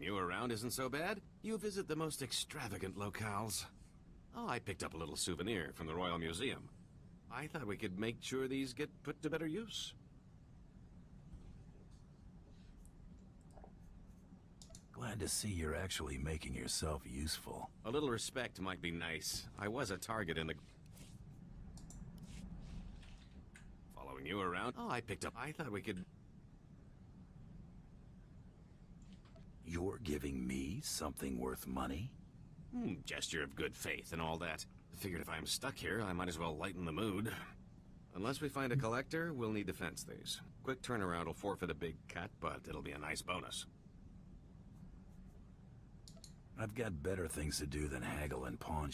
you around isn't so bad. You visit the most extravagant locales. Oh, I picked up a little souvenir from the Royal Museum. I thought we could make sure these get put to better use. Glad to see you're actually making yourself useful. A little respect might be nice. I was a target in the... Following you around? Oh, I picked up... I thought we could... You're giving me something worth money? Gesture of good faith and all that. Figured if I'm stuck here, I might as well lighten the mood. Unless we find a collector, we'll need to fence these. Quick turnaround will forfeit a big cut, but it'll be a nice bonus. I've got better things to do than haggle and pawn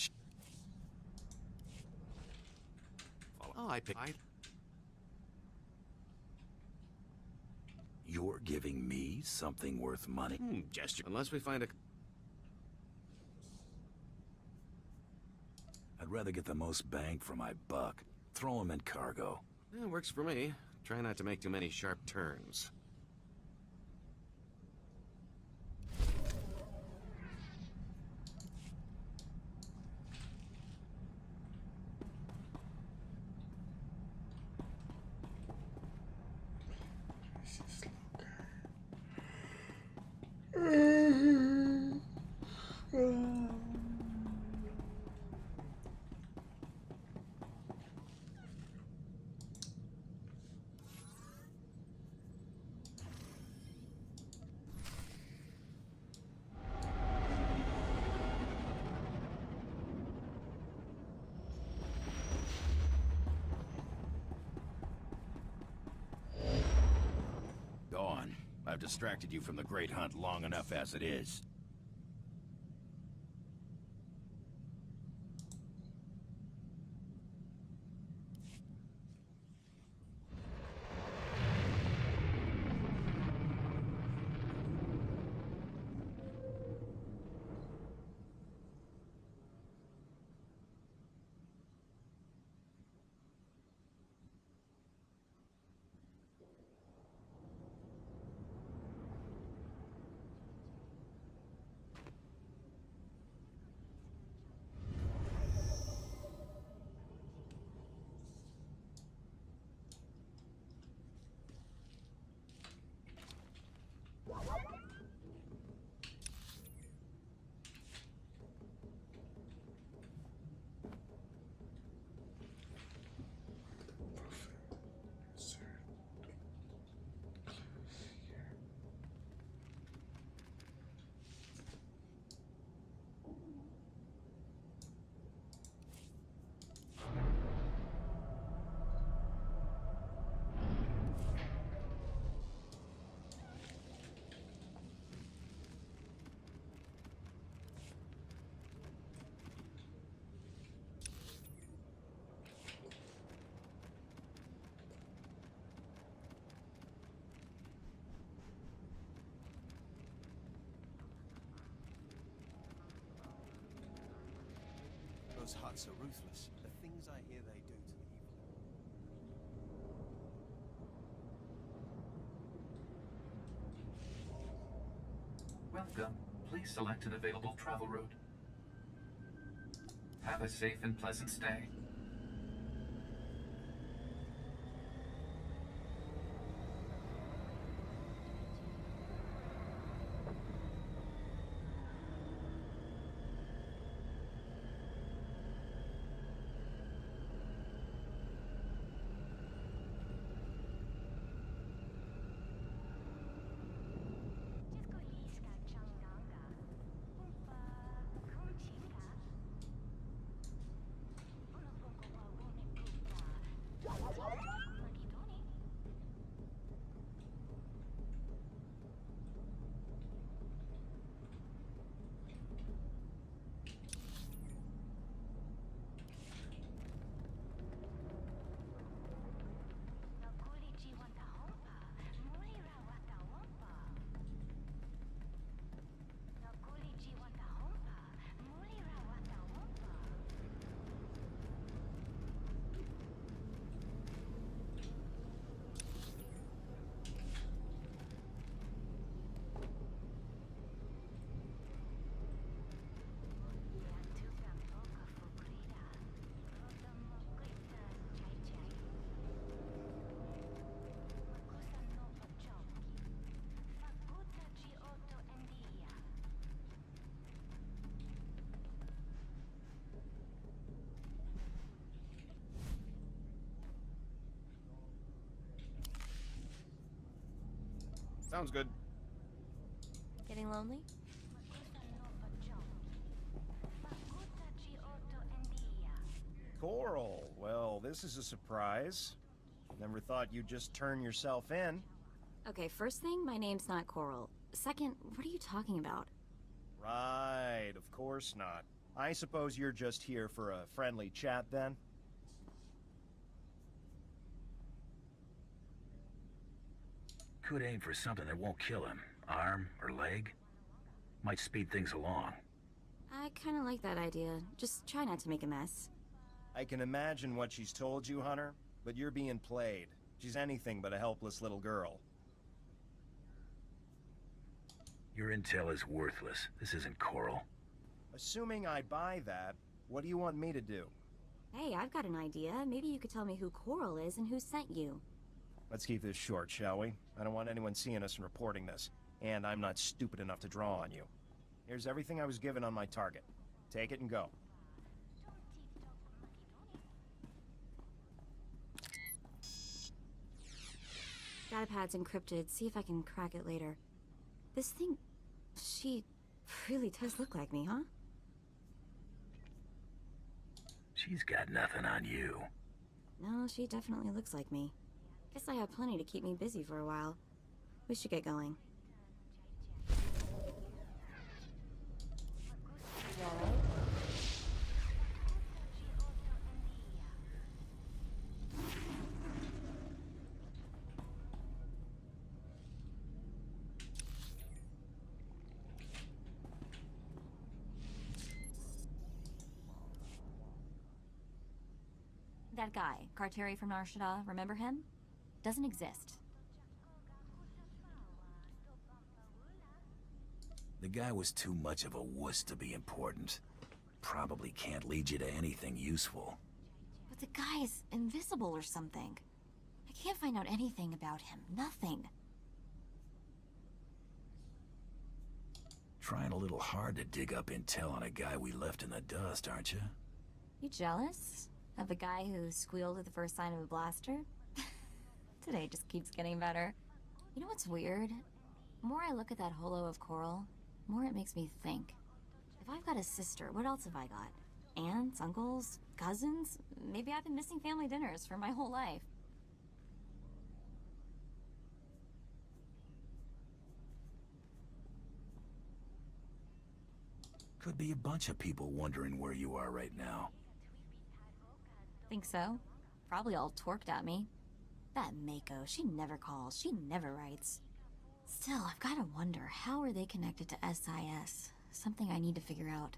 Oh, I picked... You're giving me something worth money? Gesture. Unless we find a... I'd rather get the most bang for my buck. Throw him in cargo. Yeah, works for me. Try not to make too many sharp turns. Go on. I've distracted you from the Great Hunt long enough as it is. Those huts are ruthless. The things I hear they do to the evil. Welcome. Please select an available travel route. Have a safe and pleasant stay. Sounds good. Getting lonely? Coral. Well, this is a surprise. Never thought you'd just turn yourself in. Okay, first thing, my name's not Coral. Second, what are you talking about? Right, of course not. I suppose you're just here for a friendly chat then? Could aim for something that won't kill him. Arm or leg. Might speed things along. I kinda like that idea. Just try not to make a mess. I can imagine what she's told you, Hunter, but you're being played. She's anything but a helpless little girl. Your intel is worthless. This isn't Coral. Assuming I buy that, what do you want me to do? Hey, I've got an idea. Maybe you could tell me who Coral is and who sent you. Let's keep this short, shall we? I don't want anyone seeing us and reporting this. And I'm not stupid enough to draw on you. Here's everything I was given on my target. Take it and go. Datapad's encrypted. See if I can crack it later. This thing... she really does look like me, huh? She's got nothing on you. No, she definitely looks like me. Guess I have plenty to keep me busy for a while. We should get going. That guy, Carteri from Narshada, remember him? Doesn't exist. The guy was too much of a wuss to be important. Probably can't lead you to anything useful. But the guy is invisible or something. I can't find out anything about him. Nothing. Trying a little hard to dig up intel on a guy we left in the dust, aren't you? You jealous? Of the guy who squealed at the first sign of a blaster? Today just keeps getting better. You know what's weird? The more I look at that holo of Coral, the more it makes me think. If I've got a sister, what else have I got? Aunts, uncles, cousins? Maybe I've been missing family dinners for my whole life. Could be a bunch of people wondering where you are right now. Think so? Probably all torqued at me. That Mako, she never calls, she never writes. Still, I've gotta wonder, how are they connected to SIS? Something I need to figure out.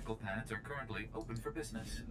Vehicle pads are currently open for business.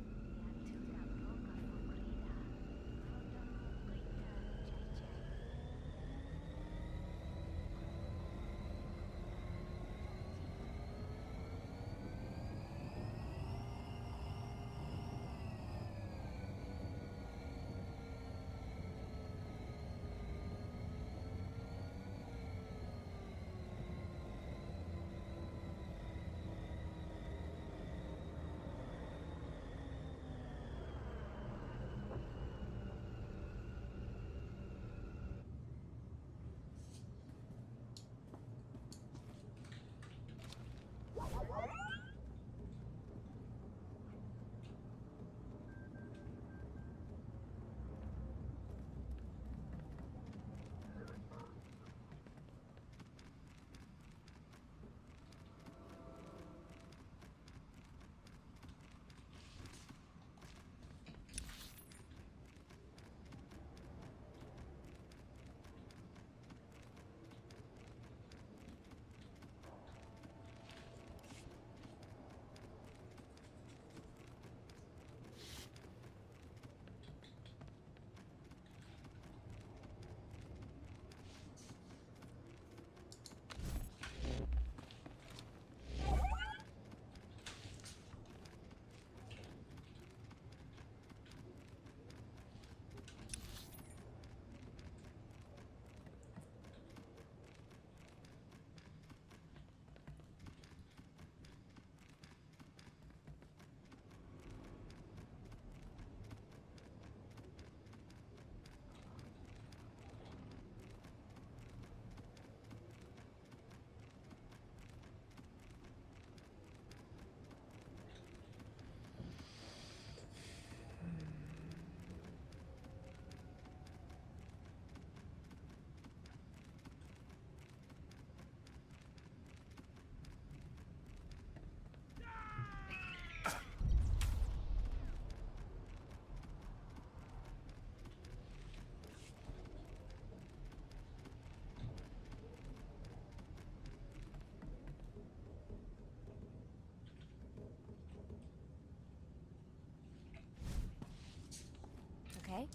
okay?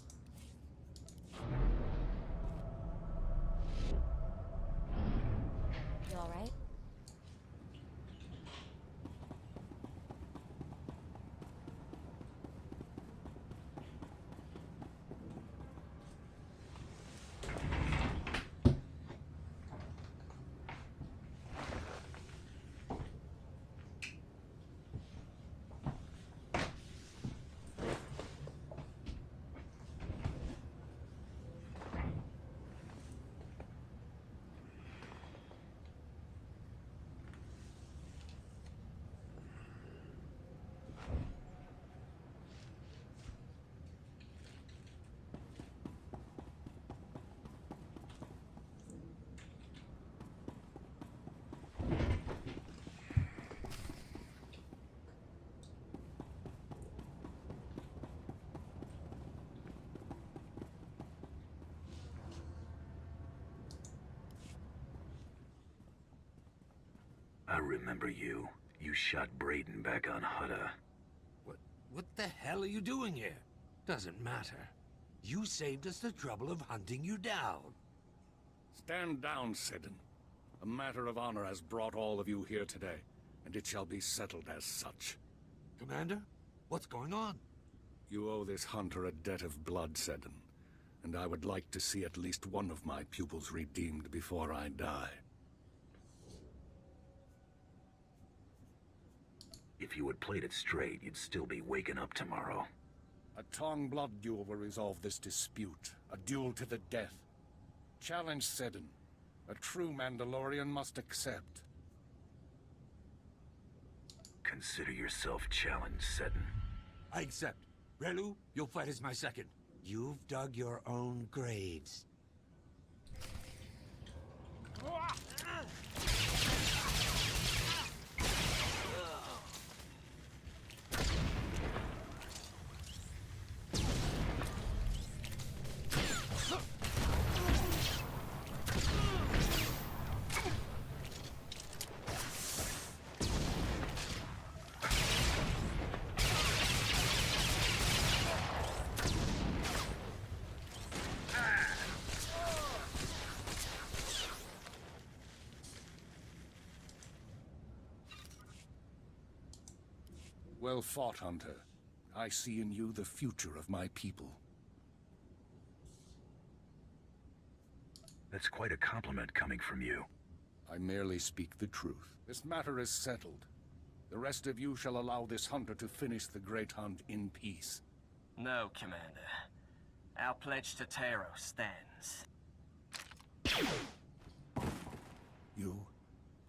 You alright? I remember you. You shot Braden back on Hutta. What the hell are you doing here? Doesn't matter. You saved us the trouble of hunting you down. Stand down, Seddon. A matter of honor has brought all of you here today, and it shall be settled as such. Commander, what's going on? You owe this hunter a debt of blood, Seddon, and I would like to see at least one of my pupils redeemed before I die. If you had played it straight, you'd still be waking up tomorrow. A Tong blood duel will resolve this dispute. A duel to the death. Challenge Seddon. A true Mandalorian must accept. Consider yourself challenged, Seddon. I accept. Relu, you'll fight as my second. You've dug your own graves. Well fought, Hunter. I see in you the future of my people. That's quite a compliment coming from you. I merely speak the truth. This matter is settled. The rest of you shall allow this hunter to finish the great hunt in peace. No, Commander. Our pledge to Taro stands. You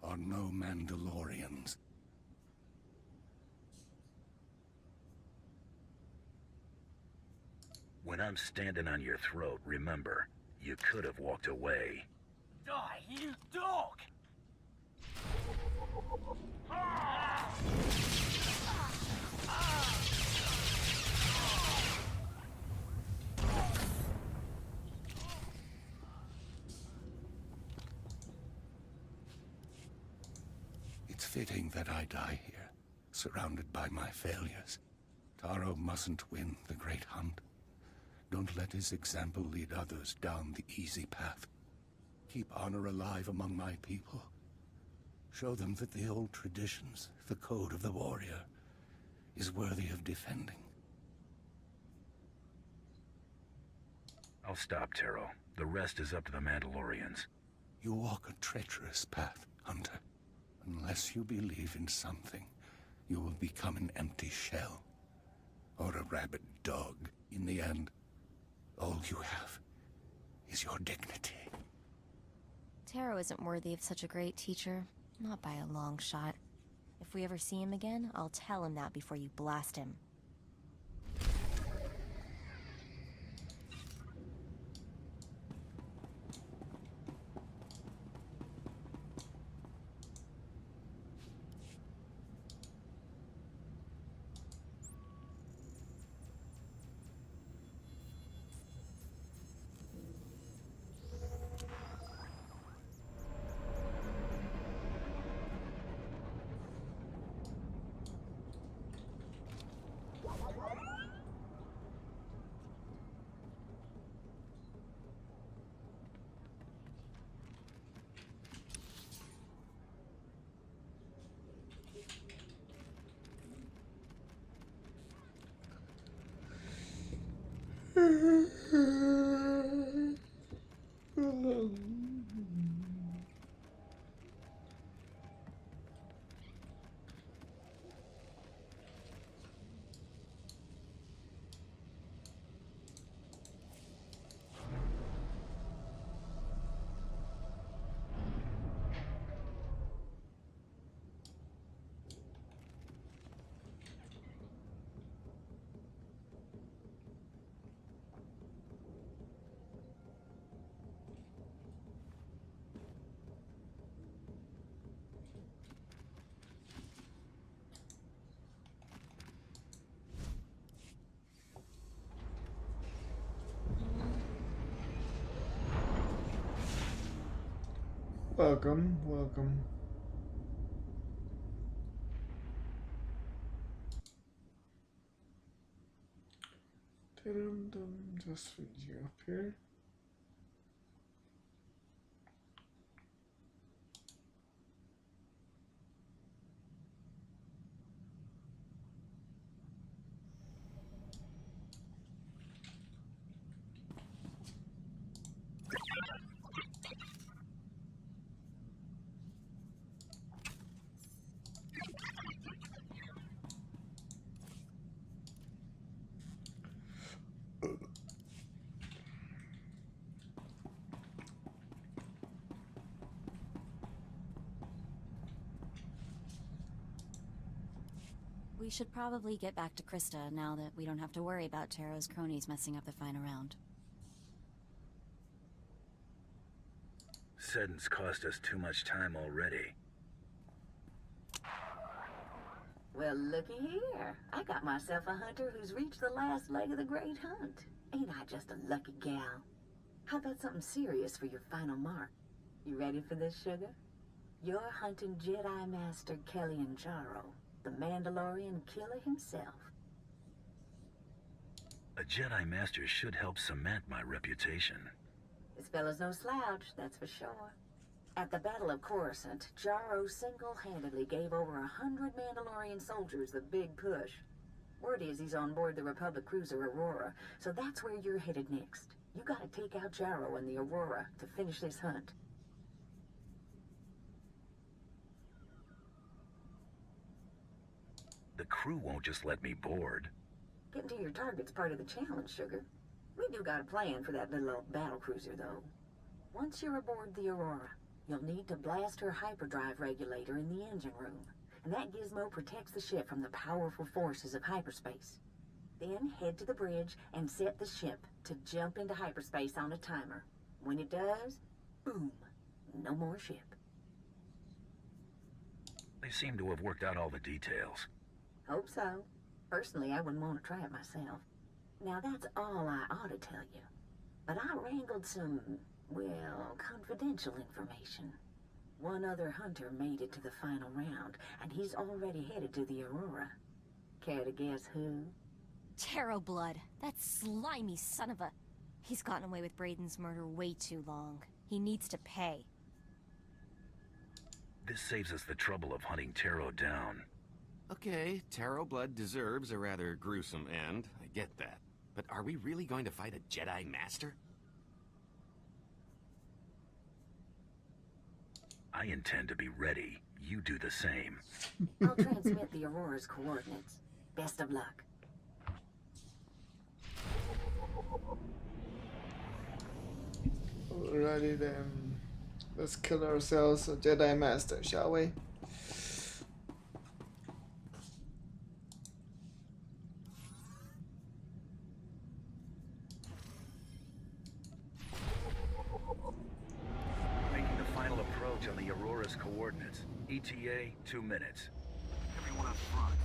are no Mandalorians. When I'm standing on your throat, remember, you could have walked away. Die, you dog! It's fitting that I die here, surrounded by my failures. Taro mustn't win the great hunt. Don't let his example lead others down the easy path. Keep honor alive among my people. Show them that the old traditions, the code of the warrior, is worthy of defending. I'll stop, Taro. The rest is up to the Mandalorians. You walk a treacherous path, Hunter. Unless you believe in something, you will become an empty shell. Or a rabid dog. In the end, all you have is your dignity. Taro isn't worthy of such a great teacher. Not by a long shot. If we ever see him again, I'll tell him that before you blast him. Welcome, welcome. Just feed you up here. We should probably get back to Krista now that we don't have to worry about Taro's cronies messing up the final round. Seddon's cost us too much time already. Well, looky here. I got myself a hunter who's reached the last leg of the great hunt. Ain't I just a lucky gal? How about something serious for your final mark? You ready for this, sugar? You're hunting Jedi Master Kellyan Jaro, the Mandalorian killer himself. A Jedi Master should help cement my reputation. This fella's no slouch, that's for sure. At the Battle of Coruscant, Jaro single-handedly gave over 100 Mandalorian soldiers the big push. Word is he's on board the Republic cruiser Aurora, so that's where you're headed next. You gotta take out Jaro and the Aurora to finish this hunt. The crew won't just let me board. Getting to your target's part of the challenge, sugar. We do got a plan for that little old battle cruiser, though. Once you're aboard the Aurora, you'll need to blast her hyperdrive regulator in the engine room, and that gizmo protects the ship from the powerful forces of hyperspace. Then head to the bridge and set the ship to jump into hyperspace on a timer. When it does, boom, no more ship. They seem to have worked out all the details. Hope so. Personally, I wouldn't want to try it myself. Now, that's all I ought to tell you. But I wrangled some, well, confidential information. One other hunter made it to the final round, and he's already headed to the Aurora. Care to guess who? Taro Blood. That slimy son of a... He's gotten away with Brayden's murder way too long. He needs to pay. This saves us the trouble of hunting Taro down. Okay, Taro Blood deserves a rather gruesome end. I get that. But are we really going to fight a Jedi Master? I intend to be ready. You do the same. I'll transmit the Aurora's coordinates. Best of luck. Alrighty then. Let's kill ourselves a Jedi Master, shall we? Making the final approach on the Aurora's coordinates. ETA, 2 minutes. Everyone up front.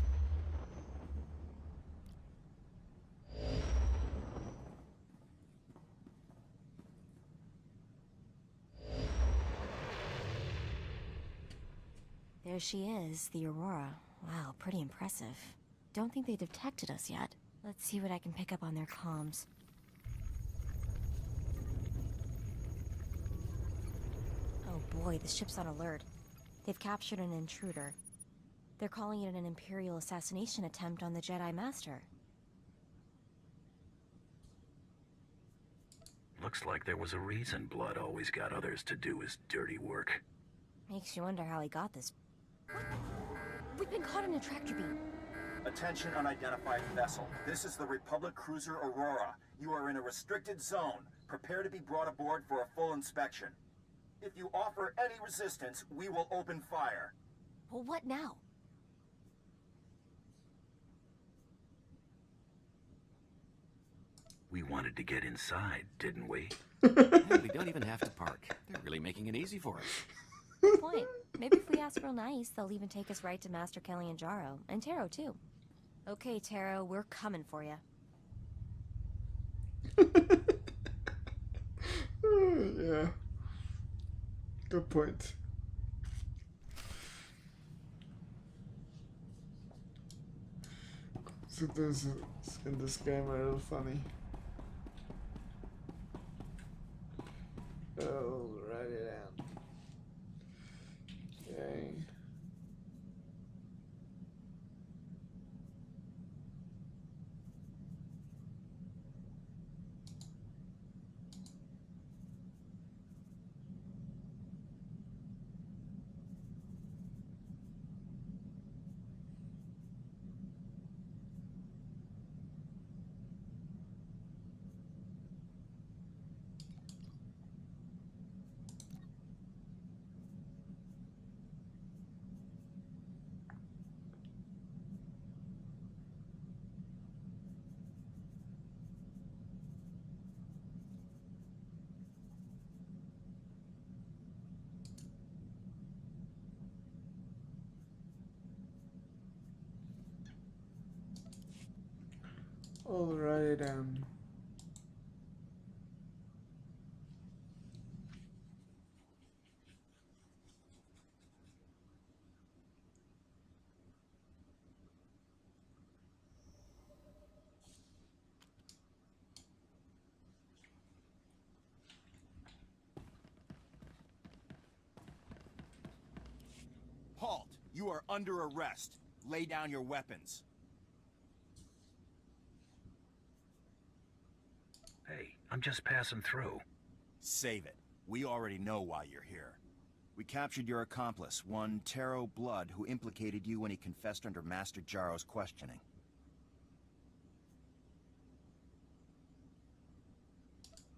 There she is, the Aurora. Wow, pretty impressive. Don't think they detected us yet. Let's see what I can pick up on their comms. Oh boy, the ship's on alert. They've captured an intruder. They're calling it an Imperial assassination attempt on the Jedi Master. Looks like there was a reason Blood always got others to do his dirty work. Makes you wonder how he got this. We've been caught in a tractor beam. Attention unidentified vessel. This is the Republic cruiser Aurora. You are in a restricted zone. Prepare to be brought aboard for a full inspection. If you offer any resistance, we will open fire. Well, what now? We wanted to get inside, didn't we? We don't even have to park. They're really making it easy for us. Good point. Maybe if we ask real nice, they'll even take us right to Master Kelly and Jaro. And Taro, too. Okay, Taro, we're coming for you. Yeah. Good point. So this in this game are a little funny. Oh, write it down. Okay. I'll write it down. Halt! You are under arrest. Lay down your weapons. Hey, I'm just passing through. Save it. We already know why you're here. We captured your accomplice, one Taro Blood, who implicated you when he confessed under Master Jaro's questioning.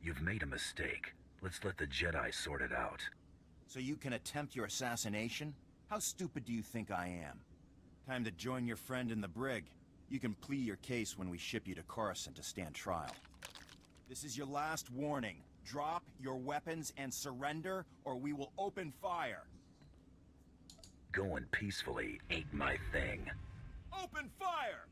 You've made a mistake. Let's let the Jedi sort it out. So you can attempt your assassination? How stupid do you think I am? Time to join your friend in the brig. You can plea your case when we ship you to Coruscant to stand trial. This is your last warning. Drop your weapons and surrender, or we will open fire. Going peacefully ain't my thing. Open fire!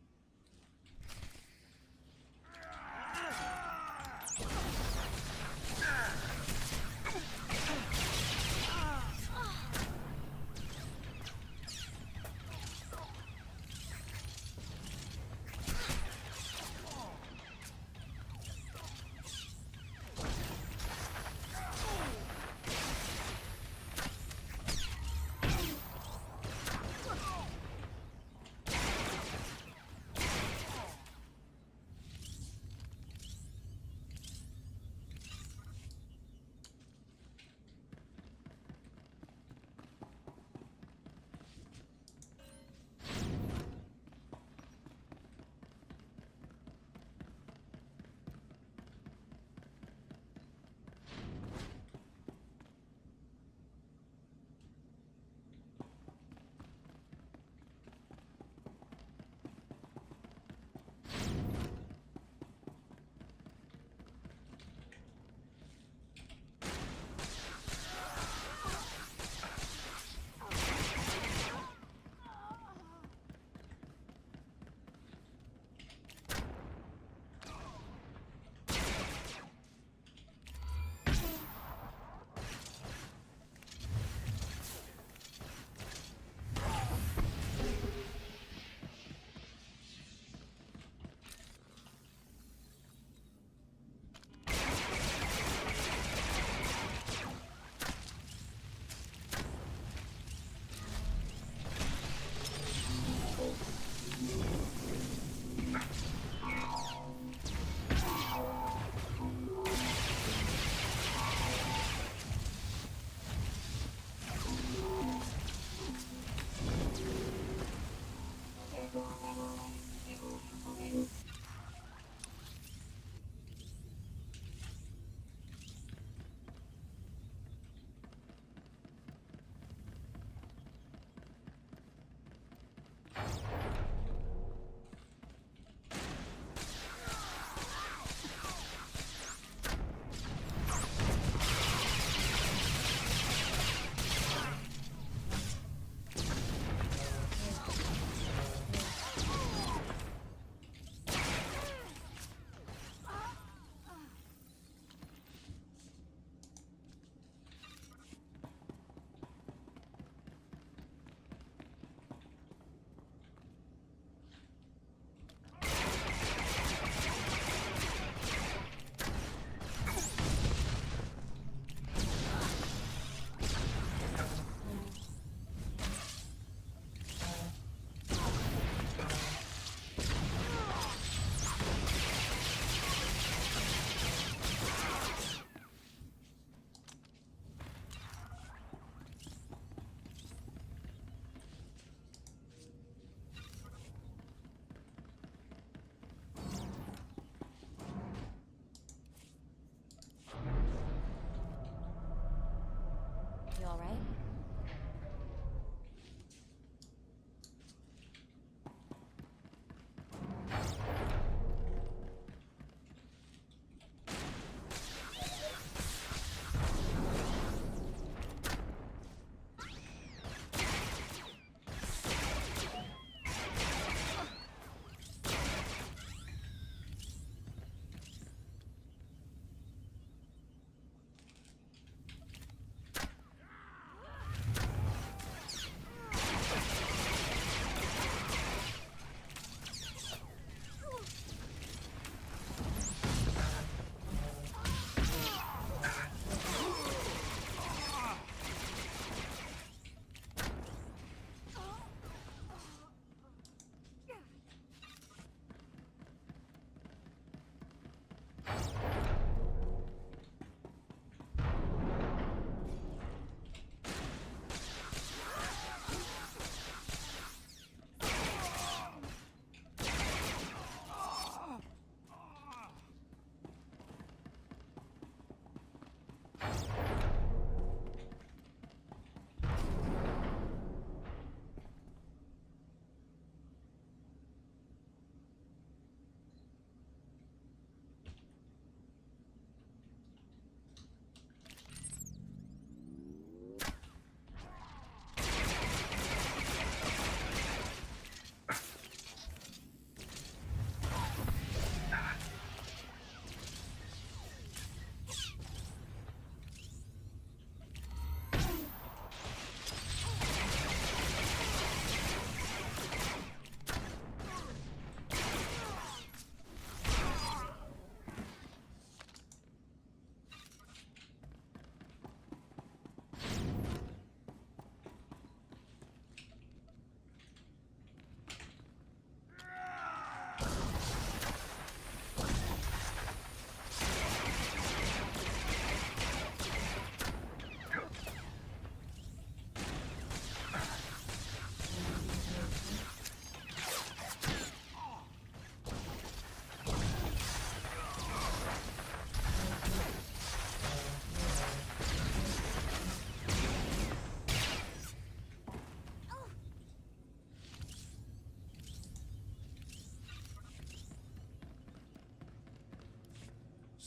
right?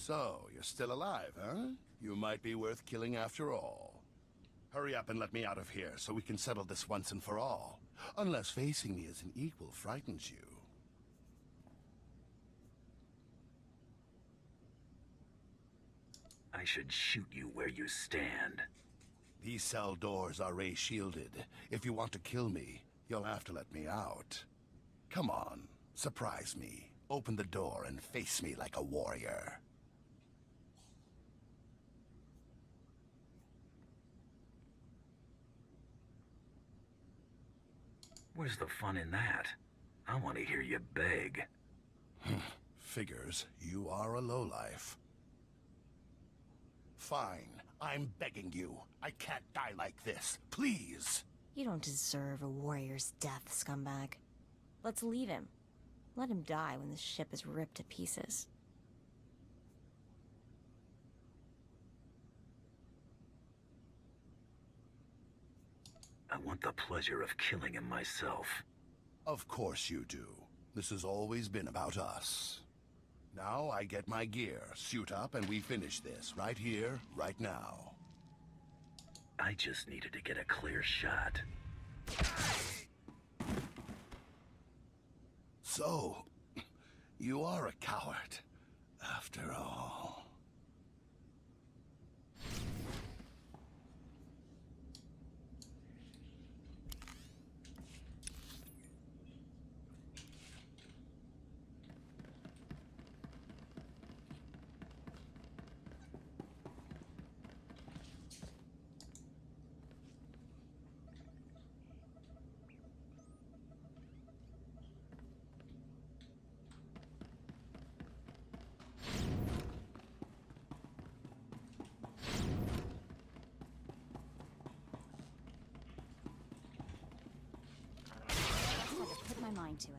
So, you're still alive, huh? You might be worth killing after all. Hurry up and let me out of here so we can settle this once and for all. Unless facing me as an equal frightens you. I should shoot you where you stand. These cell doors are ray-shielded. If you want to kill me, you'll have to let me out. Come on, surprise me. Open the door and face me like a warrior. Where's the fun in that? I want to hear you beg. Figures, you are a lowlife. Fine, I'm begging you. I can't die like this. Please! You don't deserve a warrior's death, scumbag. Let's leave him. Let him die when the ship is ripped to pieces. I want the pleasure of killing him myself. Of course you do. This has always been about us. Now I get my gear, suit up, and we finish this, right here, right now. I just needed to get a clear shot. So, you are a coward, after all. Put my mind to it.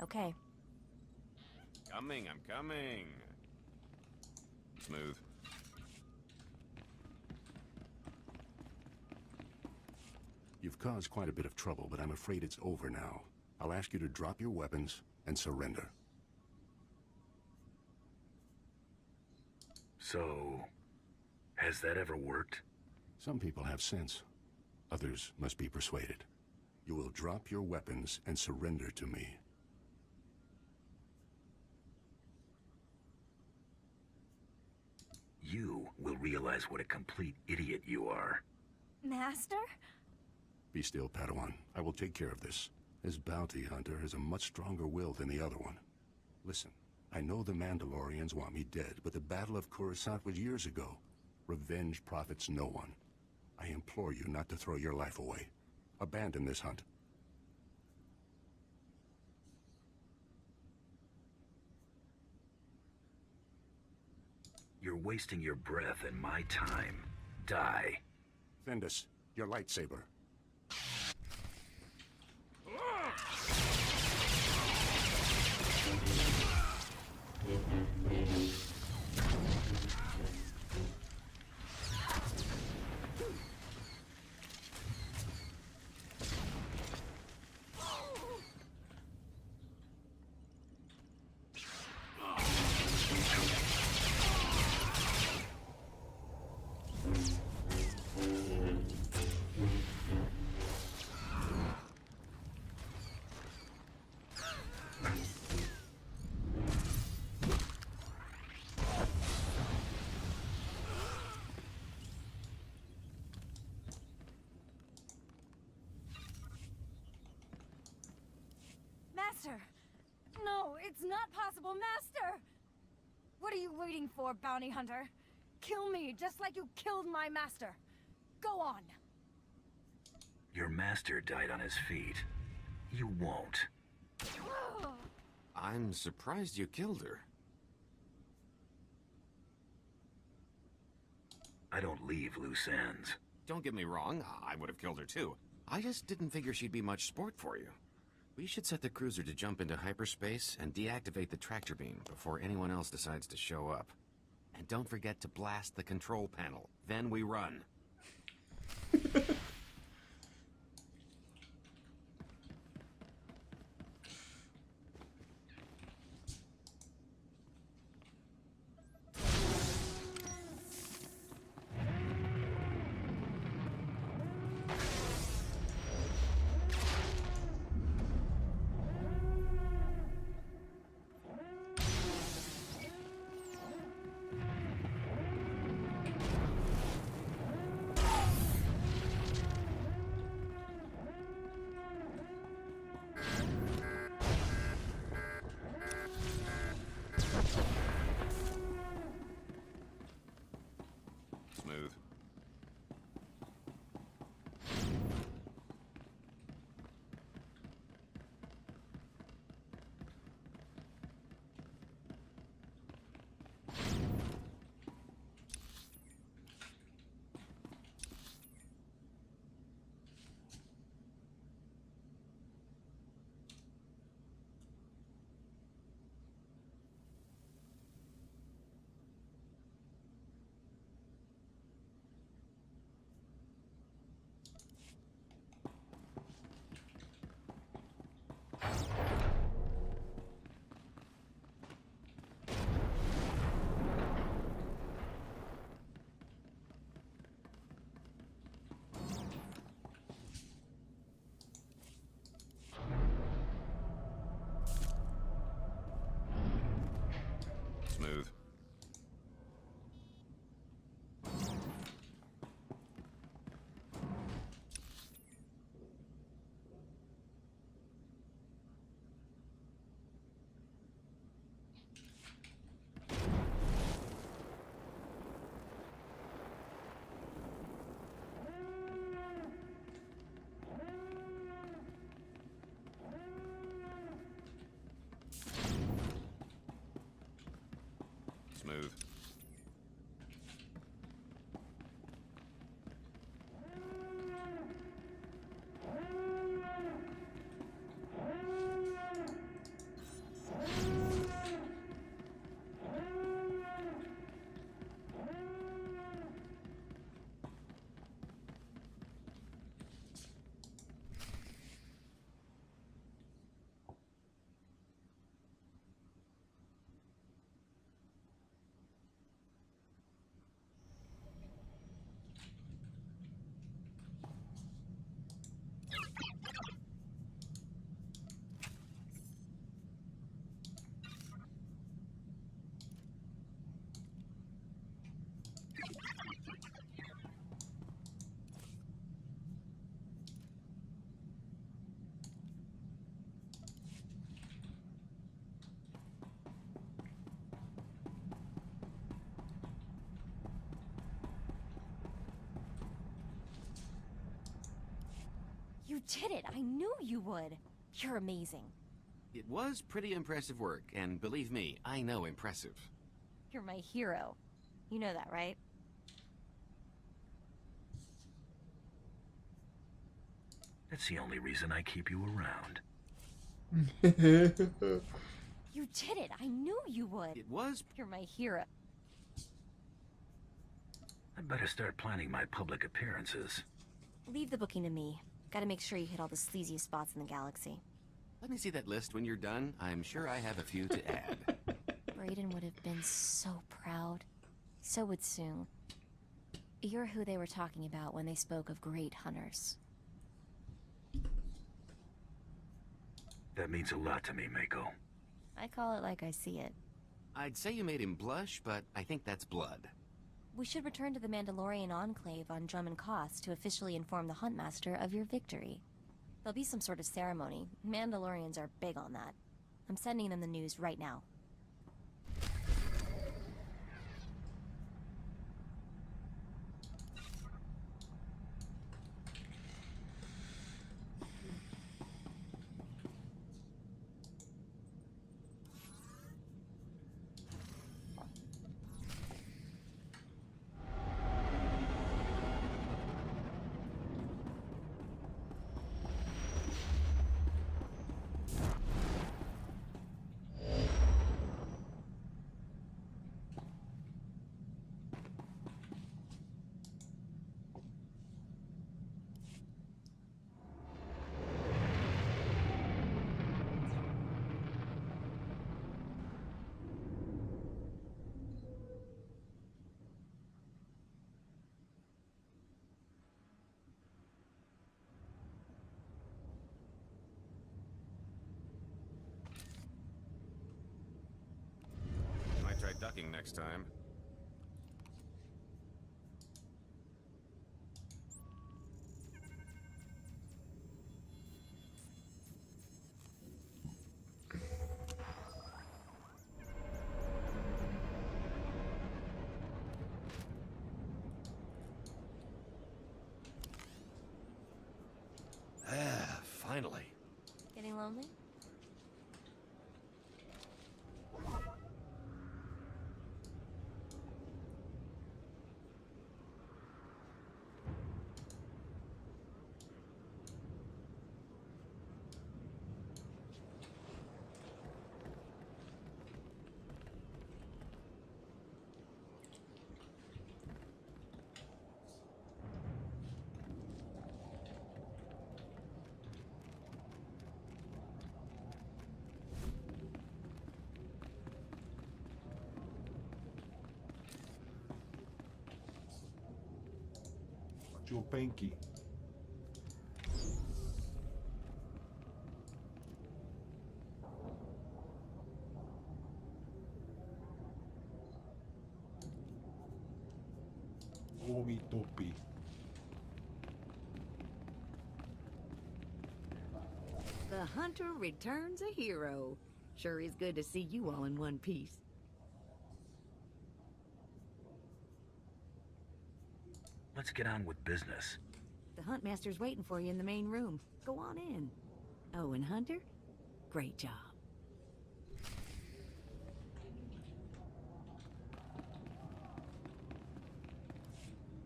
Okay. Coming, I'm coming. Smooth. You've caused quite a bit of trouble, but I'm afraid it's over now. I'll ask you to drop your weapons and surrender. So, has that ever worked? Some people have sense. Others must be persuaded. You will drop your weapons and surrender to me. You will realize what a complete idiot you are. Master? Be still, Padawan. I will take care of this. This bounty hunter has a much stronger will than the other one. Listen, I know the Mandalorians want me dead, but the Battle of Coruscant was years ago. Revenge profits no one. I implore you not to throw your life away. Abandon this hunt. You're wasting your breath and my time. Die. Fendus, your lightsaber. Master! No, it's not possible, Master! What are you waiting for, bounty hunter? Kill me, just like you killed my master. Go on. Your master died on his feet. You won't. I'm surprised you killed her. I don't leave loose ends. Don't get me wrong, I would have killed her too. I just didn't figure she'd be much sport for you. We should set the cruiser to jump into hyperspace and deactivate the tractor beam before anyone else decides to show up. And don't forget to blast the control panel. Then we run. Smooth. Smooth. Smooth. did it! I knew you would! You're amazing. It was pretty impressive work, and believe me, I know impressive. You're my hero. You know that, right? That's the only reason I keep you around. You did it! I knew you would! It was... You're my hero. I'd better start planning my public appearances. Leave the booking to me. Gotta make sure you hit all the sleaziest spots in the galaxy. Let me see that list when you're done. I'm sure I have a few to add. Brayden would have been so proud. So would Sung. You're who they were talking about when they spoke of great hunters. That means a lot to me, Mako. I call it like I see it. I'd say you made him blush, but I think that's blood. We should return to the Mandalorian Enclave on Drummond Koss to officially inform the Huntmaster of your victory. There'll be some sort of ceremony. Mandalorians are big on that. I'm sending them the news right now. Might try ducking next time. Finally. Getting lonely? Joe Panky. Omi Topi. The hunter returns a hero. Sure is good to see you all in one piece. Let's get on with business. The Huntmaster's waiting for you in the main room. Go on in. Oh, and Hunter, great job.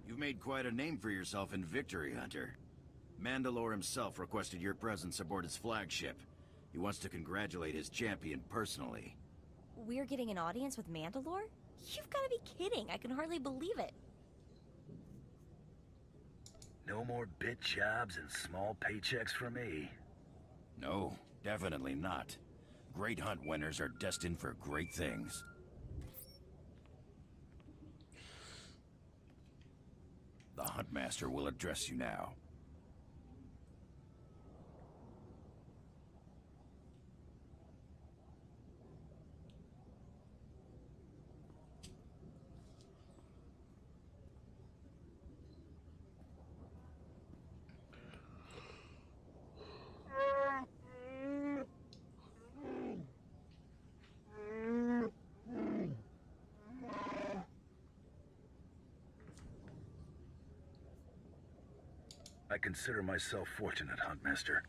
You've made quite a name for yourself in victory, Hunter. Mandalore himself requested your presence aboard his flagship. He wants to congratulate his champion personally. We're getting an audience with Mandalore? You've got to be kidding. I can hardly believe it. No more bit jobs and small paychecks for me. No, definitely not. Great hunt winners are destined for great things. The Huntmaster will address you now. I consider myself fortunate, Huntmaster.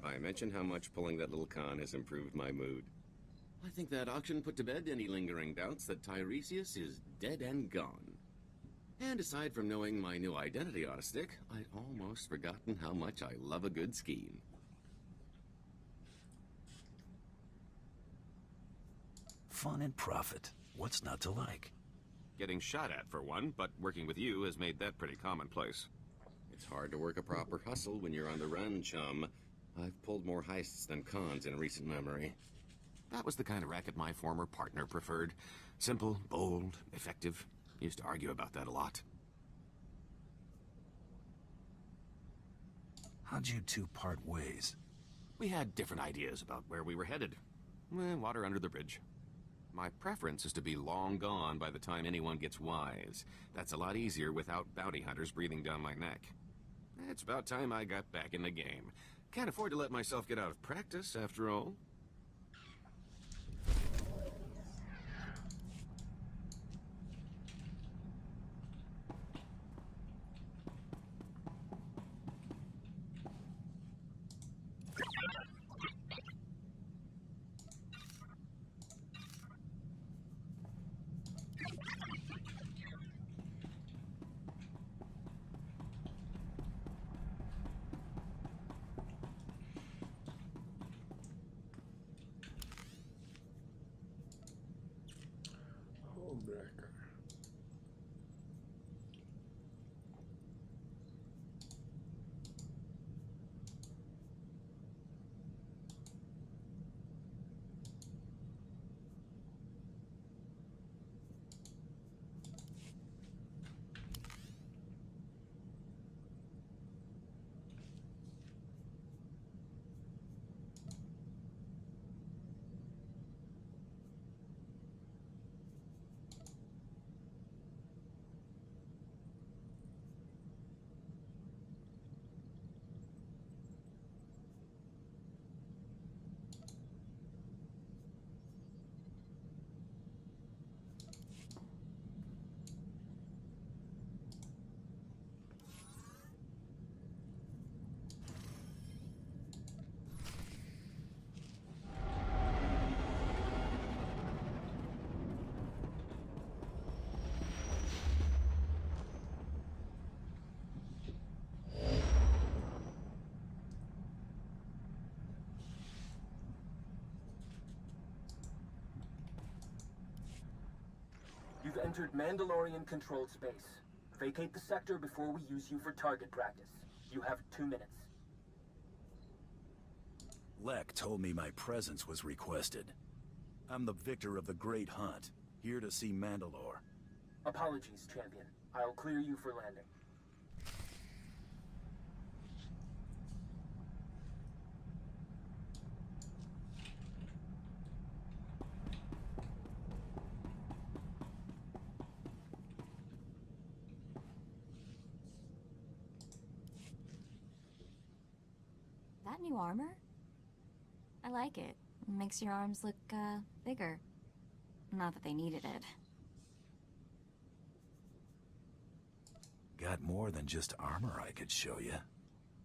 Have I mentioned how much pulling that little con has improved my mood? I think that auction put to bed any lingering doubts that Tiresias is dead and gone. And aside from knowing my new identity ought to stick, I'd almost forgotten how much I love a good scheme. Fun and profit. What's not to like? Getting shot at, for one, but working with you has made that pretty commonplace. It's hard to work a proper hustle when you're on the run, chum. I've pulled more heists than cons in recent memory. That was the kind of racket my former partner preferred. Simple, bold, effective. Used to argue about that a lot. How'd you two part ways? We had different ideas about where we were headed. Water under the bridge. My preference is to be long gone by the time anyone gets wise. That's a lot easier without bounty hunters breathing down my neck. It's about time I got back in the game. Can't afford to let myself get out of practice, after all. entered Mandalorian-controlled space. Vacate the sector before we use you for target practice. You have 2 minutes. Lek told me my presence was requested. I'm the victor of the Great Hunt, here to see Mandalore. Apologies, Champion. I'll clear you for landing. That new armor? I like it. It makes your arms look, bigger. Not that they needed it. Got more than just armor I could show you.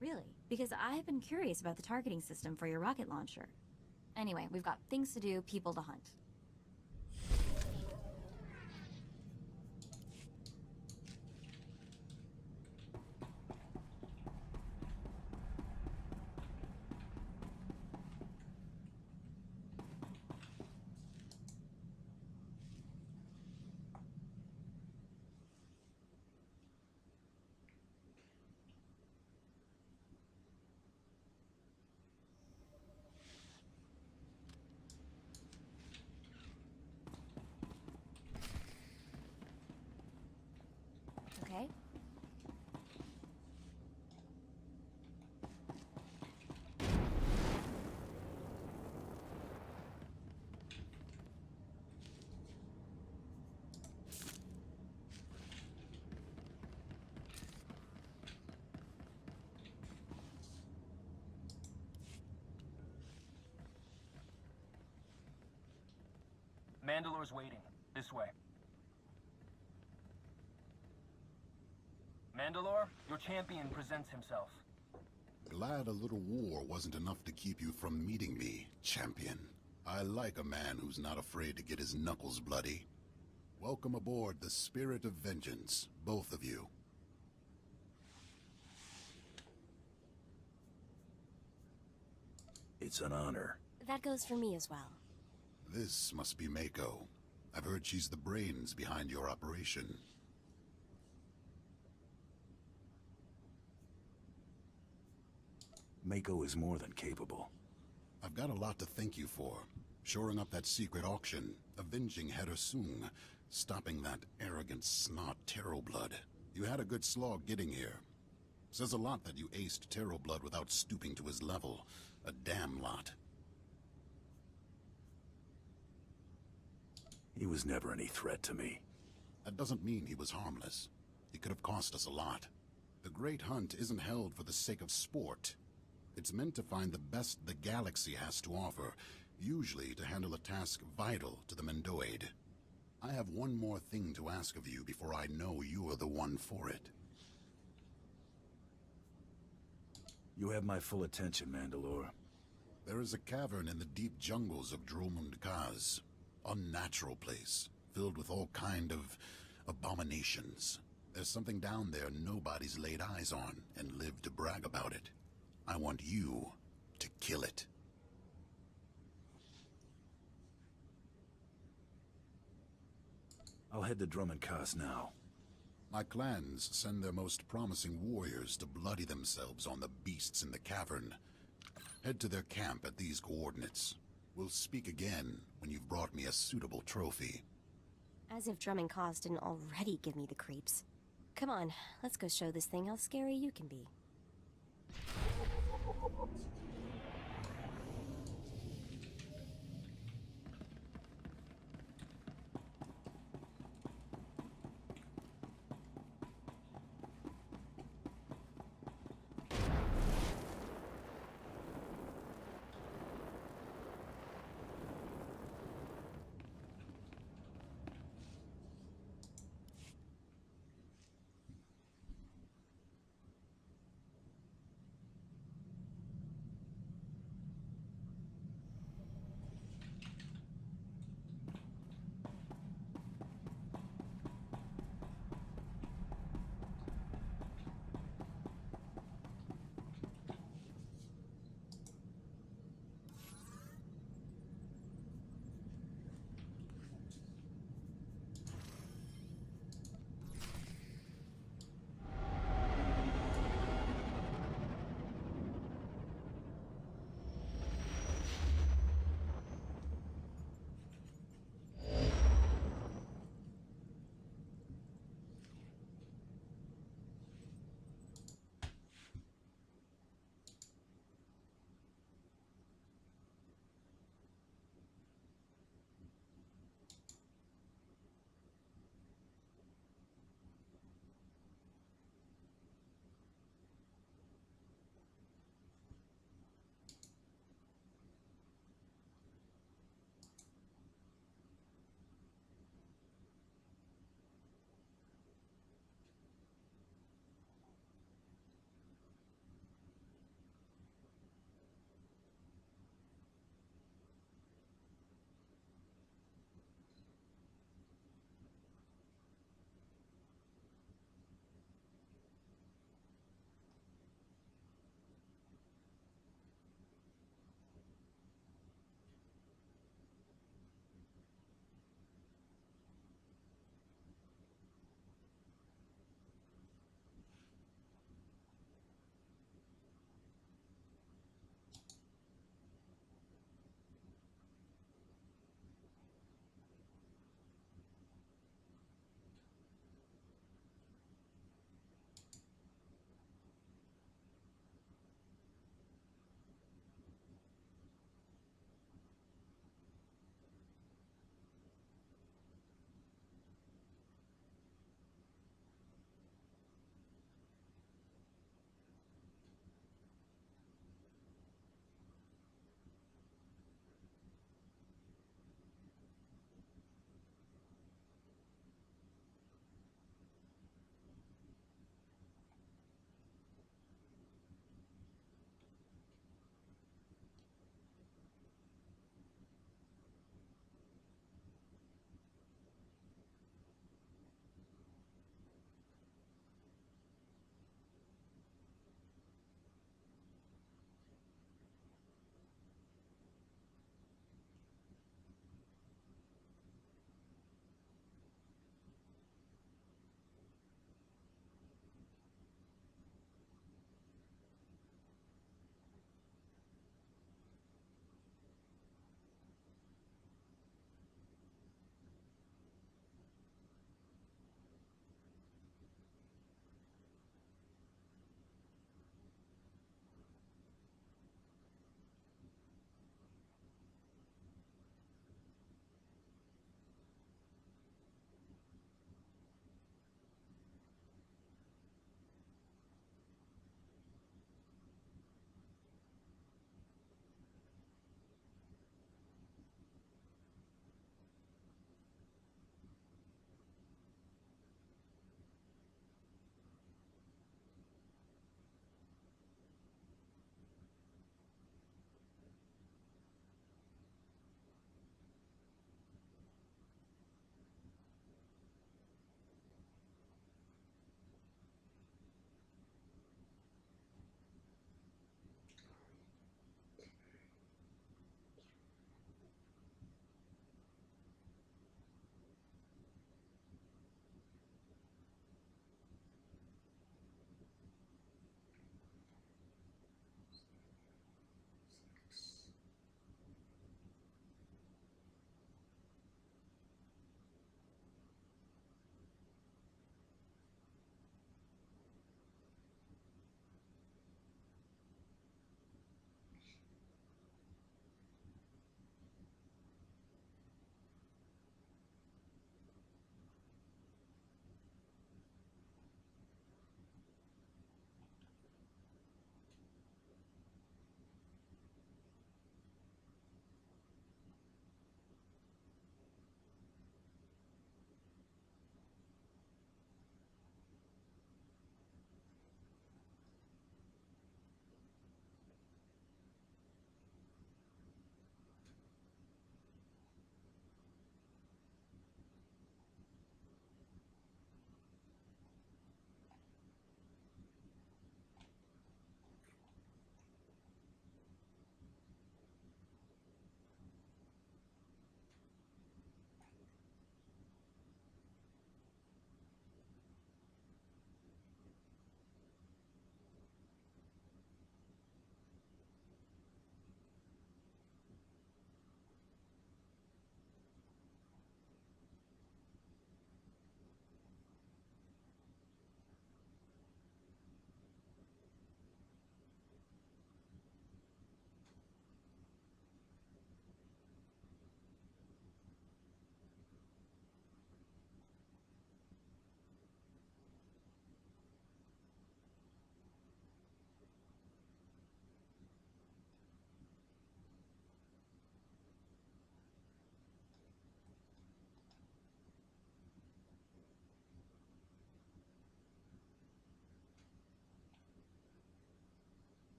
Really? Because I've been curious about the targeting system for your rocket launcher. Anyway, we've got things to do, people to hunt. Okay. Mandalore's waiting. This way. Mandalore, your champion presents himself. Glad a little war wasn't enough to keep you from meeting me, champion. I like a man who's not afraid to get his knuckles bloody. Welcome aboard the Spirit of Vengeance, both of you. It's an honor. That goes for me as well. This must be Mako. I've heard she's the brains behind your operation. Mako is more than capable. I've got a lot to thank you for. Shoring up that secret auction, avenging Hera Sung, stopping that arrogant snot Terroblood. You had a good slog getting here. Says a lot that you aced Terroblood without stooping to his level. A damn lot. He was never any threat to me. That doesn't mean he was harmless. He could have cost us a lot. The Great Hunt isn't held for the sake of sport. It's meant to find the best the galaxy has to offer, usually to handle a task vital to the Mendoid. I have one more thing to ask of you before I know you're the one for it. You have my full attention, Mandalore. There is a cavern in the deep jungles of Dromund Kaz. Unnatural place, filled with all kind of abominations. There's something down there nobody's laid eyes on and lived to brag about it. I want you to kill it. I'll head to Drummond Kaz now. My clans send their most promising warriors to bloody themselves on the beasts in the cavern. Head to their camp at these coordinates. We'll speak again when you've brought me a suitable trophy. As if Drummond Kaz didn't already give me the creeps. Come on, let's go show this thing how scary you can be.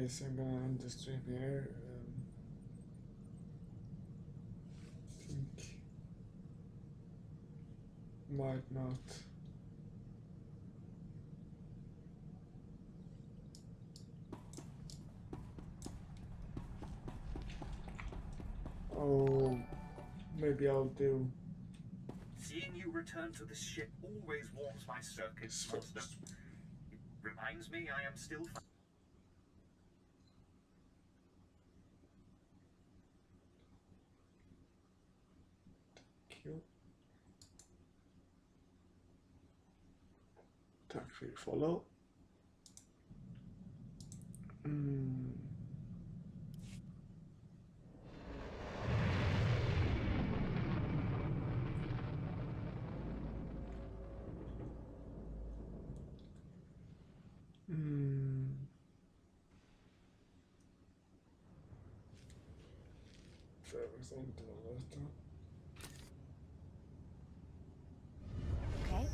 guess I'm gonna end the stream here. Think might not. Oh, maybe I'll do. Seeing you return to this ship always warms my circuits, Monster. It reminds me I am still. Thank you. Tack för follow. Inte detta. Okay.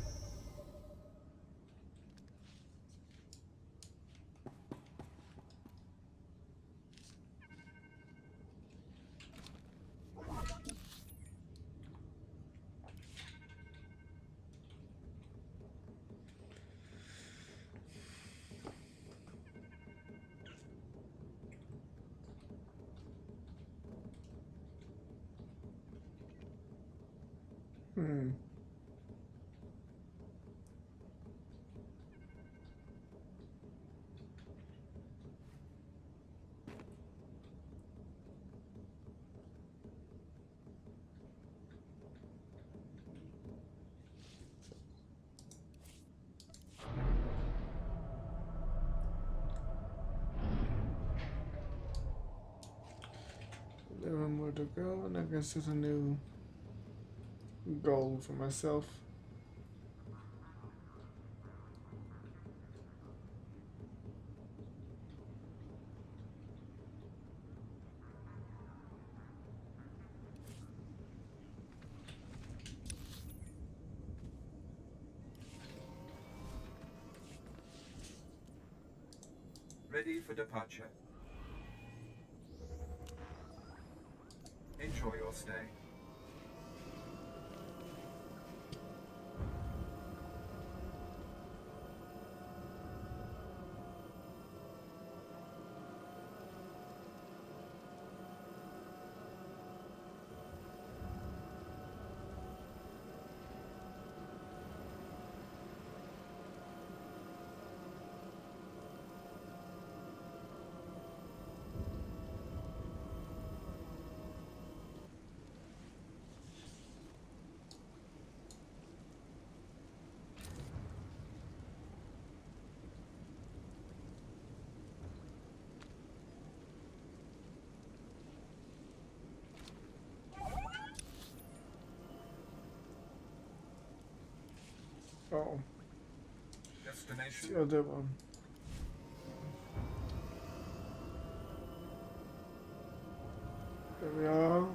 More to go, and I can set a new goal for myself. Ready for departure. Enjoy your stay. Oh. Destination. The other one. There we are.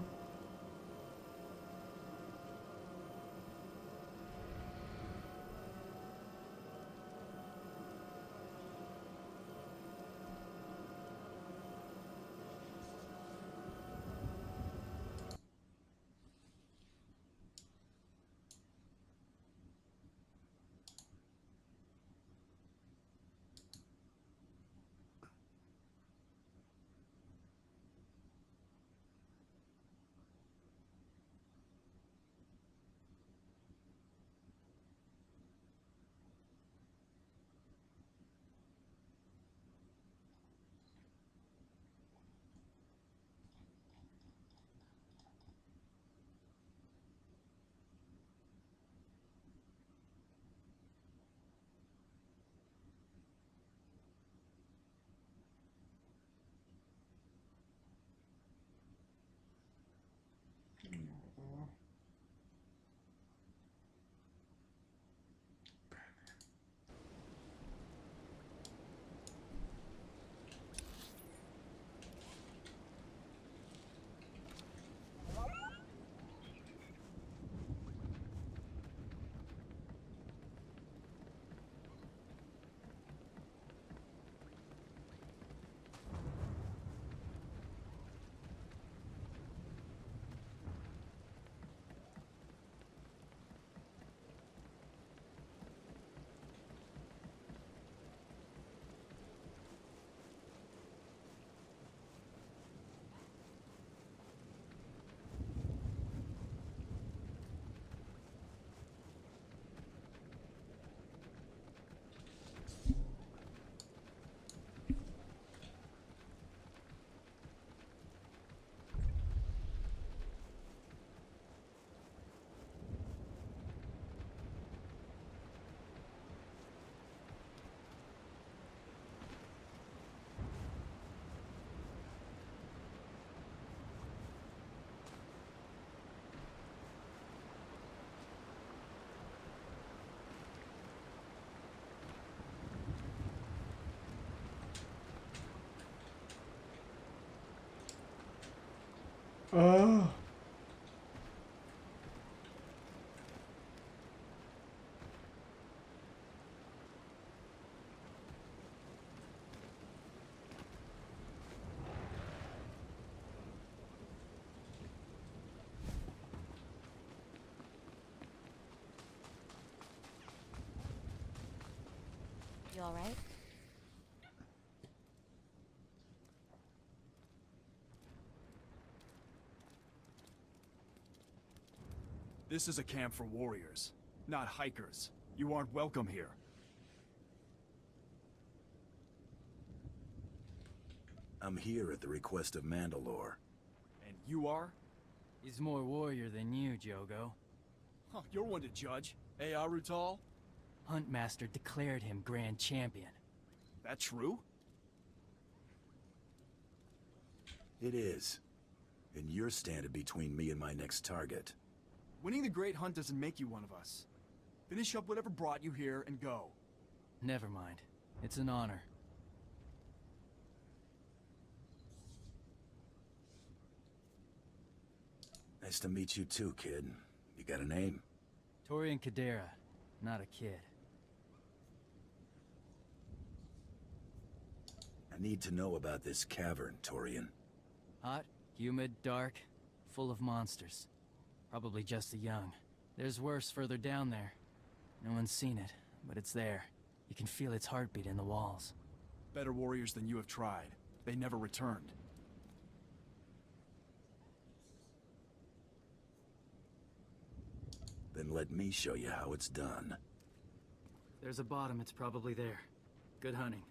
Oh. You all right? This is a camp for warriors, not hikers. You aren't welcome here. I'm here at the request of Mandalore. And you are? He's more warrior than you, Jogo. Huh, you're one to judge. Eh, Arutal? Huntmaster declared him Grand Champion. That true? It is. And you're standing between me and my next target. Winning the Great Hunt doesn't make you one of us. Finish up whatever brought you here and go. Never mind. It's an honor. Nice to meet you too, kid. You got a name? Torian Kadera, not a kid. I need to know about this cavern, Torian. Hot, humid, dark, full of monsters. Probably just the young. There's worse further down there. No one's seen it, but it's there. You can feel its heartbeat in the walls. Better warriors than you have tried. They never returned. Then let me show you how it's done. There's a bottom, it's probably there. Good hunting.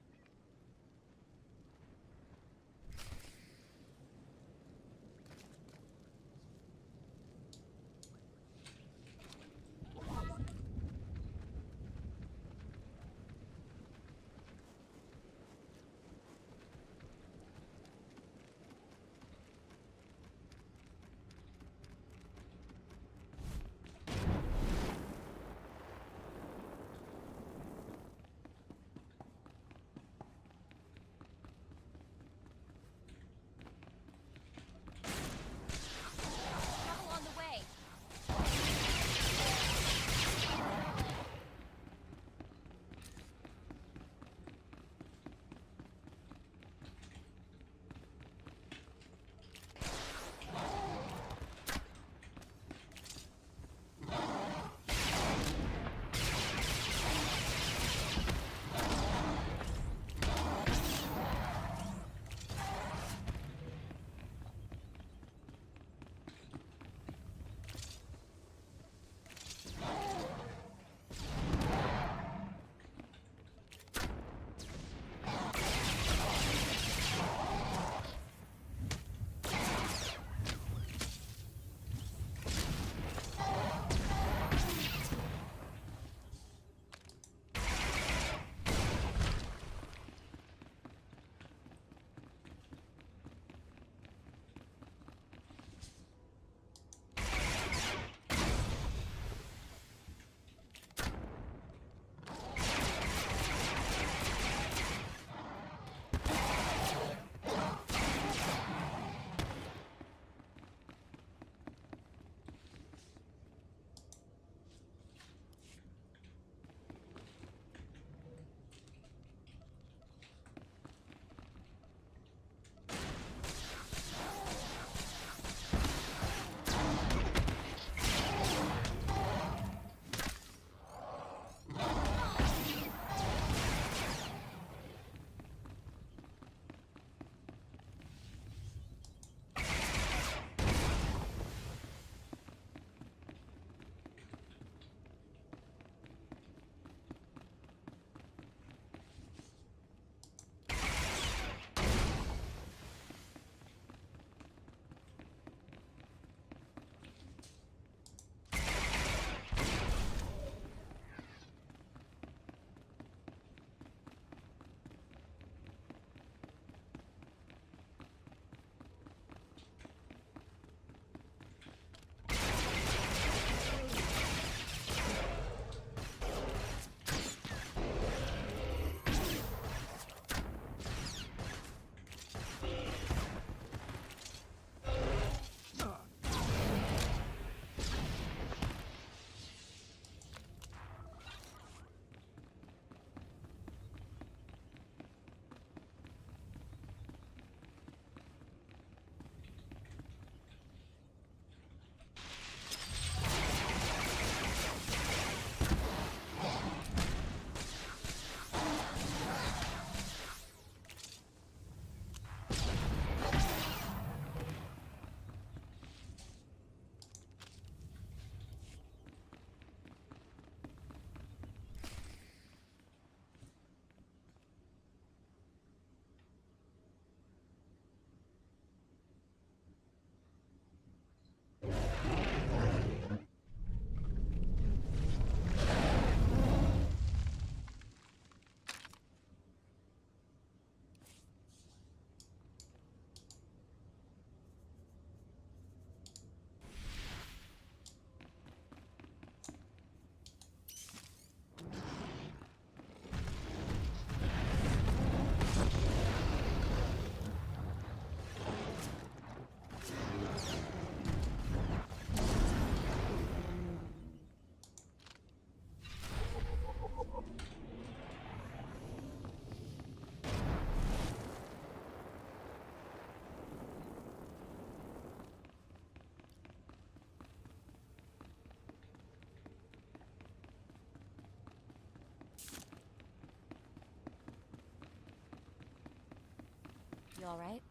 You alright?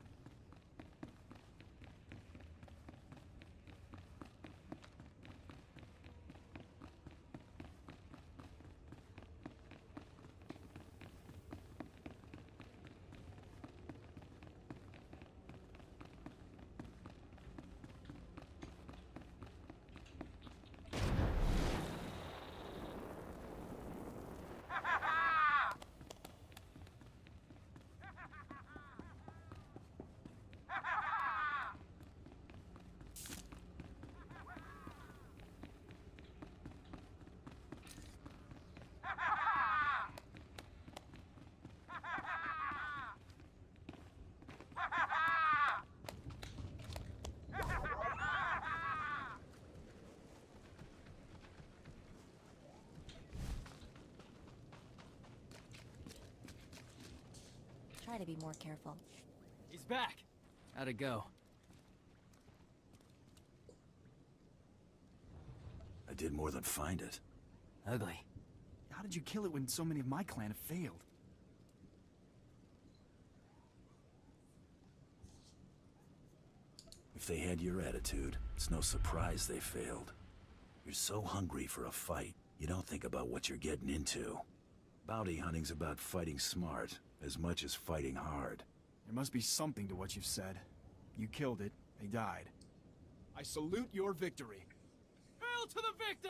Try to be more careful. He's back! How'd it go? I did more than find it. Ugly. How did you kill it when so many of my clan have failed? If they had your attitude, it's no surprise they failed. You're so hungry for a fight, you don't think about what you're getting into. Bounty hunting's about fighting smart, as much as fighting hard. There must be something to what you've said. You killed it, they died. I salute your victory. Hail to the victor!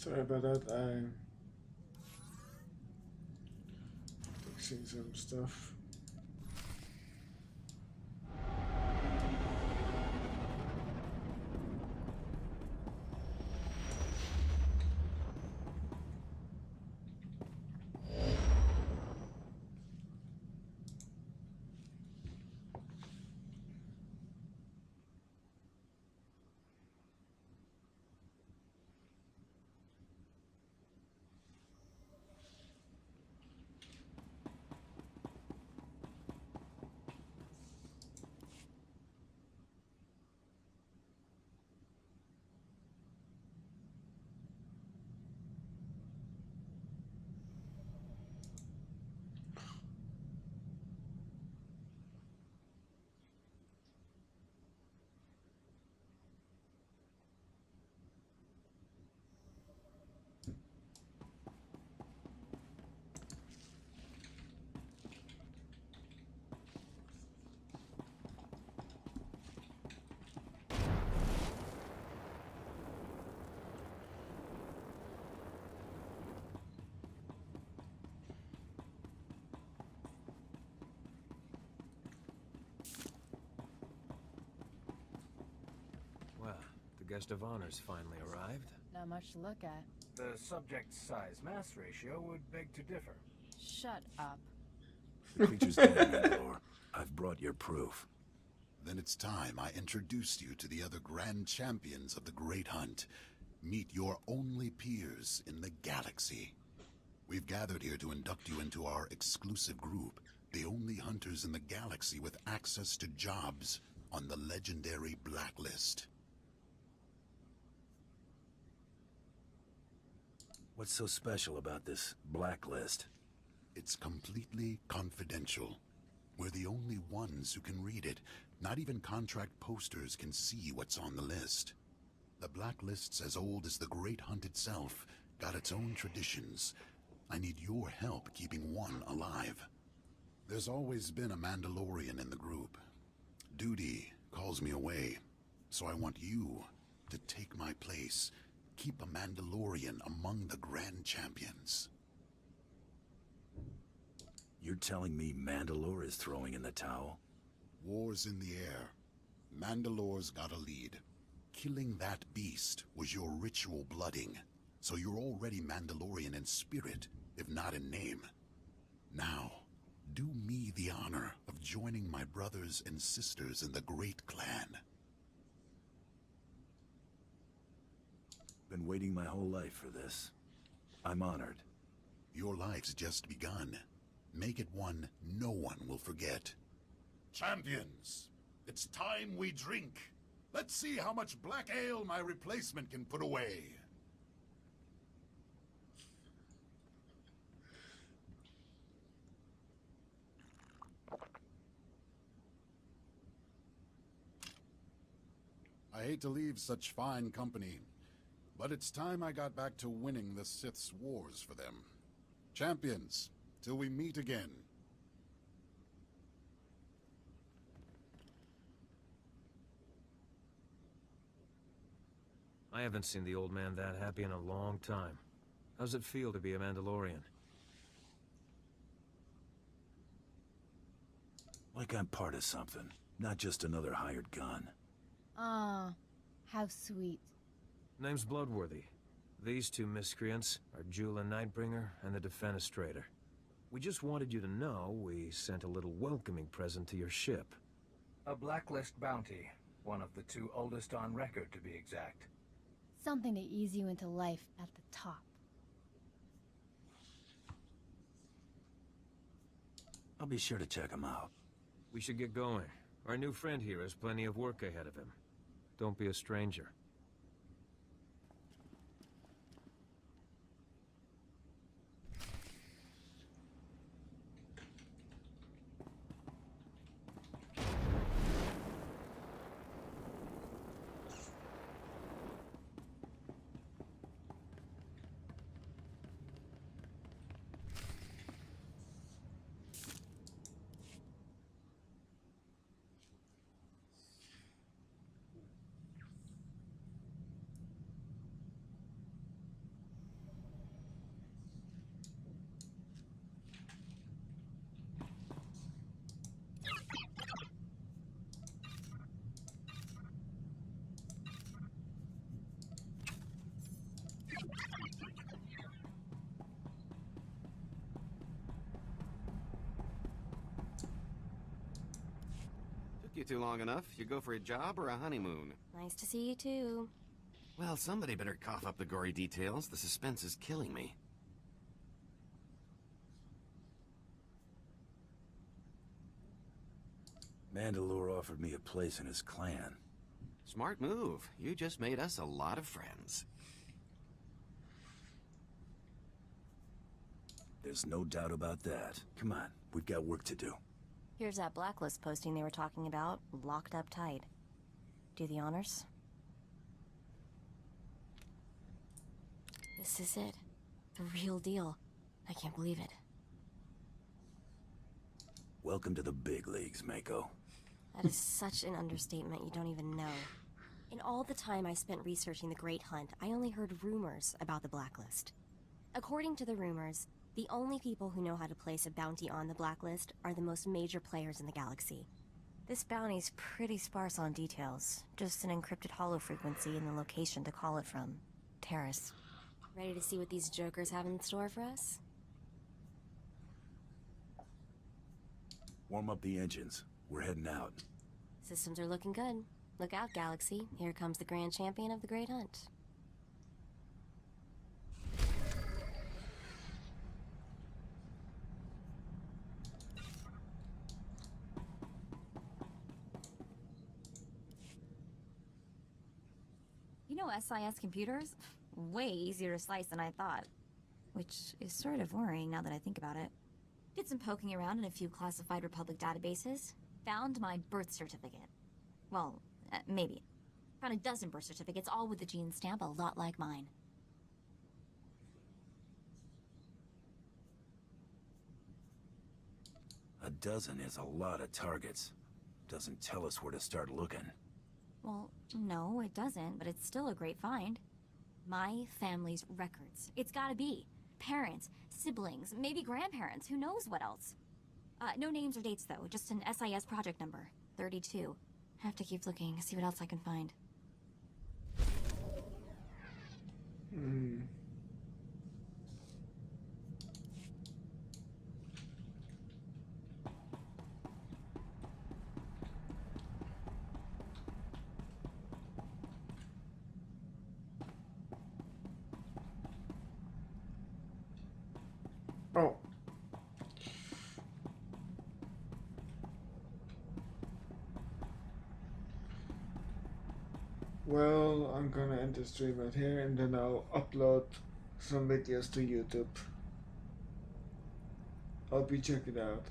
Sorry about that. I'm fixing some stuff. Well, the guest of honor's finally arrived. Not much to look at. The subject size-mass ratio would beg to differ. Shut up. The creature's dead, Mandalore. I've brought your proof. Then it's time I introduced you to the other grand champions of the Great Hunt. Meet your only peers in the galaxy. We've gathered here to induct you into our exclusive group, the only hunters in the galaxy with access to jobs on the legendary Blacklist. What's so special about this Blacklist? It's completely confidential. We're the only ones who can read it. Not even contract posters can see what's on the list. The Blacklist's as old as the Great Hunt itself, got its own traditions. I need your help keeping one alive. There's always been a Mandalorian in the group. Duty calls me away, so I want you to take my place. Keep a Mandalorian among the Grand Champions. You're telling me Mandalore is throwing in the towel? War's in the air. Mandalore's got a lead. Killing that beast was your ritual blooding, so you're already Mandalorian in spirit, if not in name. Now, do me the honor of joining my brothers and sisters in the Great Clan. Been waiting my whole life for this. I'm honored. Your life's just begun. Make it one no one will forget. Champions, it's time we drink. Let's see how much black ale my replacement can put away. I hate to leave such fine company, but it's time I got back to winning the Sith's wars for them. Champions, till we meet again. I haven't seen the old man that happy in a long time. How's it feel to be a Mandalorian? Like I'm part of something, not just another hired gun. Aw, how sweet. Name's Bloodworthy. These two miscreants are Jula Nightbringer and the Defenestrator. We just wanted you to know we sent a little welcoming present to your ship. A Blacklist Bounty. One of the two oldest on record, to be exact. Something to ease you into life at the top. I'll be sure to check them out. We should get going. Our new friend here has plenty of work ahead of him. Don't be a stranger. you two long enough. You go for a job or a honeymoon? Nice to see you too. Well, somebody better cough up the gory details. The suspense is killing me. Mandalore offered me a place in his clan. Smart move. You just made us a lot of friends. There's no doubt about that. Come on, we've got work to do. Here's that blacklist posting they were talking about, locked up tight. Do the honors? This is it. The real deal. I can't believe it. Welcome to the big leagues, Mako. That is such an understatement you don't even know. In all the time I spent researching the Great Hunt, I only heard rumors about the blacklist. According to the rumors, the only people who know how to place a bounty on the blacklist are the most major players in the galaxy. This bounty's pretty sparse on details, just an encrypted hollow frequency and the location to call it from. Terrace. Ready to see what these jokers have in store for us? Warm up the engines. We're heading out. Systems are looking good. Look out, Galaxy. Here comes the grand champion of the Great Hunt. You know SIS computers? Way easier to slice than I thought. Which is sort of worrying now that I think about it. Did some poking around in a few classified Republic databases. Found my birth certificate. Well, maybe. Found a dozen birth certificates, all with the gene stamp, a lot like mine. A dozen is a lot of targets. Doesn't tell us where to start looking. Well, no, it doesn't, but it's still a great find. My family's records. It's gotta be. Parents, siblings, maybe grandparents, who knows what else. No names or dates, though, just an SIS project number. 32. Have to keep looking, see what else I can find. Oh. Well, I'm gonna end the stream right here and then I'll upload some videos to YouTube. Hope you check it out.